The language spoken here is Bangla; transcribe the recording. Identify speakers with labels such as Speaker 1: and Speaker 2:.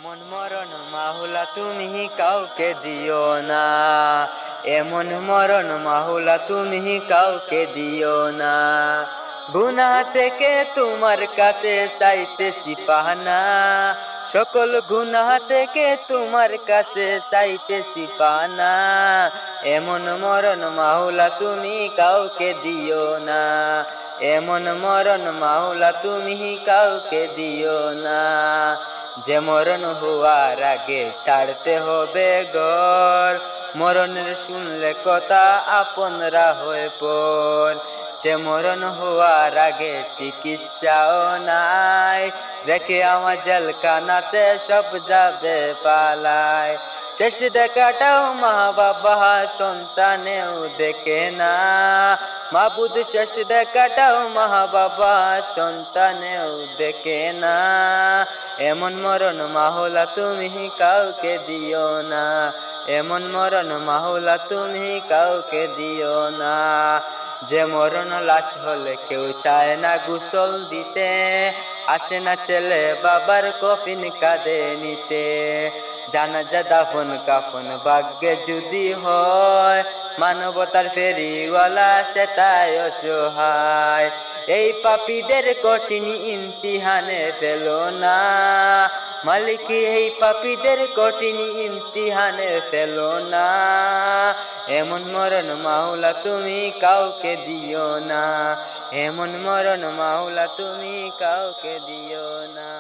Speaker 1: এমন মরণ মাহুলা তুমি কাউকে দিও না, এমন মরণ মাহুলা তুমি কাউকে দিও না। গুনাহ থেকে তোমার কাছে চাইতেছি পানা, সকল গুনাহ থেকে তোমার কাছে চাইতেছি পানা। এমন মরণ মাহুলা তুমি কাউকে দিও না, এমন মরণ মাওলা তুমি কাউকে দিও না। যে মরণ হওয়ার আগে ছাড়তে হবে ঘর, মরণের শুনলে কথা আপনরা হয়ে পর। যে মরণ হওয়ার আগে চিকিৎসাও নাই, রেখে আমার জেলখানাতে সব যাবে পালায়। শেষ দেখাটাও মা বাবা সন্তানেও দেখে না, মাবুদ শেষ দেখাটাও মা বাবা সন্তানেও দেখে না। এমন মরণ মাওলা তুমি কাউকে দিও না, এমন মরণ মাওলা তুমি কাউকে দিও না। যে মরণ লাশ হলে কেউ চায় না গোসল দিতে, আসে না ছেলে বাবার কফিন কাঁধে নিতে। জানাজা দাফন কাফন ভাগ্যে যদি হয়, মানবতার ফেরিওয়ালা সে তাই অসহায়। এই পাপীদের কঠিন ইমতিহানে ফেলো না, মালিক এই পাপীদের কঠিন ইমতিহানে ফেলো না। এমন মরণ মাওলা তুমি কাউকে দিও না, এমন মরণ মাওলা তুমি কাউকে দিও না।